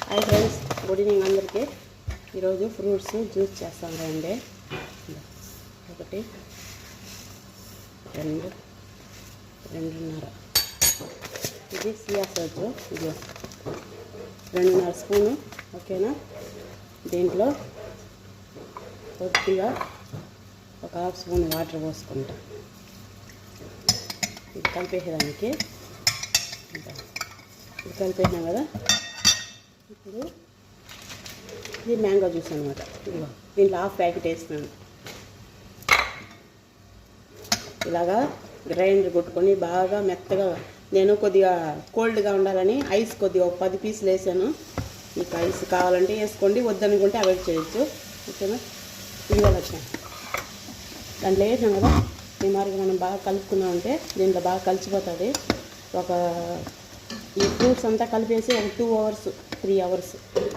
Hi friends, good evening అందరికీ. ఈరోజు fruits juice చేస్తాం రండి. ఒకటి, రెండు, రెండున్నర. ఇది సియా సోజు, ఇది 2.5 స్పూను. ఓకేనా? దీంట్లో కొద్దిగా ఒక 1/2 స్పూన్ వాటర్ పోసుకుంటా. ఇది కలిపేసేదానికి. ఇది కలిపేసినాం కదా. ఇప్పుడు ఇది మ్యాంగో జ్యూస్ అనమాట. ఇదిగో దీంట్లో 1/2 ప్యాకెట్ వేస్తున్నాను. ఇలాగా గ్రైండర్ కొట్టుకొని బాగా మెత్తగా, నేను కొద్దిగా కోల్డ్గా ఉండాలని ఐస్ కొద్దిగా ఒక 10 పీసులు వేసాను. మీకు ఐస్ కావాలంటే వేసుకోండి, వద్దనుకుంటే అవాయిడ్ చేయొచ్చు. ఓకేనా? ఇదిగో వచ్చాను. దాంట్లో వేసాం కదా, ఈ మార్గం మనం బాగా కలుపుకున్నామంటే దీంట్లో బాగా కలిసిపోతుంది. ఈ ఫ్రూట్స్ అంతా కలిపేసి ఒక 2 అవర్స్ 3 అవర్స్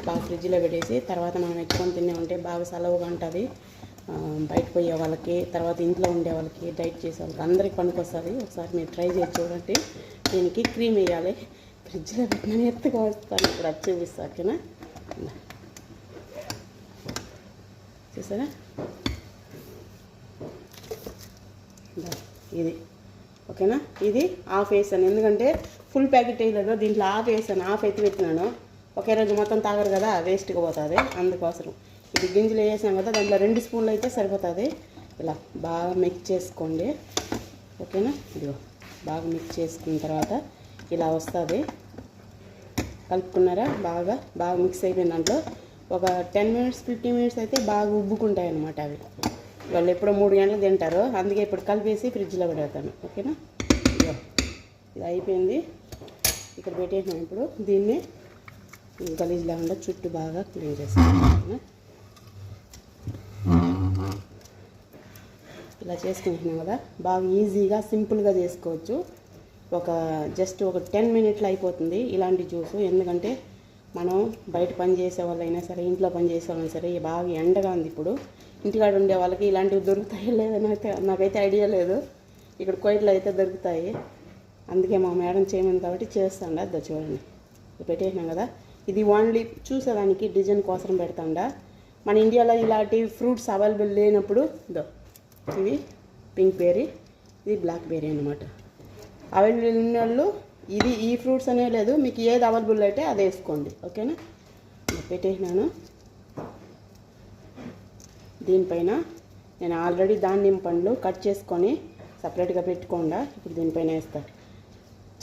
బాగా ఫ్రిడ్జ్లో పెట్టేసి తర్వాత మనం ఎత్తుకొని తినే ఉంటే బాగా సలవుగా ఉంటుంది. బయట పోయే వాళ్ళకి, తర్వాత ఇంట్లో ఉండే వాళ్ళకి, డైట్ చేసే వాళ్ళకి అందరికి పనికొస్తుంది. ఒకసారి మీరు ట్రై చేసి చూడండి. దీనికి క్రీమ్ వేయాలి. ఫ్రిడ్జ్లో పెట్టిన ఎత్తుగా వస్తాను. ఇప్పుడు అది చూపిస్తాను. ఓకేనా? చూసారా? ఇది ఓకేనా? ఇది 1/2 వేసాను, ఎందుకంటే ఫుల్ ప్యాకెట్ వేయలేదు. దీంట్లో 1/2 వేసాను, 1/2 ఎత్తి పెట్టినాను. ఒకే రోజు మొత్తం తాగరు కదా, వేస్ట్గా పోతుంది. అందుకోసం ఇది గింజలు వేసాం కదా, దాంట్లో 2 స్పూన్లు అయితే సరిపోతుంది. ఇలా బాగా మిక్స్ చేసుకోండి. ఓకేనా? ఇదిగో బాగా మిక్స్ చేసుకున్న తర్వాత ఇలా వస్తుంది. కలుపుకున్నారా? బాగా మిక్స్ అయిపోయిన దాంట్లో ఒక 10 మినిట్స్ 15 మినిట్స్ అయితే బాగా ఉబ్బుకుంటాయి అన్నమాట. అవి వాళ్ళు ఎప్పుడో 3 గంటలు తింటారు, అందుకే ఇప్పుడు కలిపేసి ఫ్రిడ్జ్లో పెడతాను. ఓకేనా? ఇది అయిపోయింది. ఇక్కడ పెట్టేసాం. ఇప్పుడు దీన్ని గలీజ్ లేకుండా చుట్టూ బాగా క్లీన్ చేసుకుంటాను. ఇలా చేసుకుంటున్నాం కదా, బాగా ఈజీగా సింపుల్గా చేసుకోవచ్చు. జస్ట్ ఒక 10 మినిట్లో అయిపోతుంది ఇలాంటి జ్యూసు. ఎందుకంటే మనం బయట పని చేసే వాళ్ళైనా సరే, ఇంట్లో పని చేసే వాళ్ళైనా సరే, బాగా ఎండగా ఉంది ఇప్పుడు. ఇంటికాడ ఉండే వాళ్ళకి ఇలాంటివి దొరుకుతాయి లేదని నాకైతే ఐడియా లేదు. ఇక్కడ కోయిట్లో అయితే దొరుకుతాయి. అందుకే మా మేడం చేయమని కాబట్టి చేస్తాండా. అది చూడండి, పెట్టేసినాం కదా. ఇది ఓన్లీ చూసేదానికి డిజైన్ కోసం పెడతాండా. మన ఇండియాలో ఇలాంటి ఫ్రూట్స్ అవైలబుల్ లేనప్పుడు ఇవి పింక్ బెర్రీ, ఇది బ్లాక్ బెర్రీ అనమాట. అవైలబుల్ ఉన్న వాళ్ళు ఈ ఫ్రూట్స్ అనే లేదు, మీకు ఏది అవైలబుల్ అయితే అది వేసుకోండి. ఓకేనా? పెట్టేసినాను. దీనిపైన నేను ఆల్రెడీ దానిమ్మ పండ్లు కట్ చేసుకొని సపరేట్గా పెట్టుకోండా. ఇప్పుడు దీనిపైన వేస్తాను.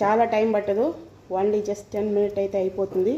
చాలా టైం పట్టదు, ఓన్లీ జస్ట్ 10 మినిట్ అయితే అయిపోతుంది.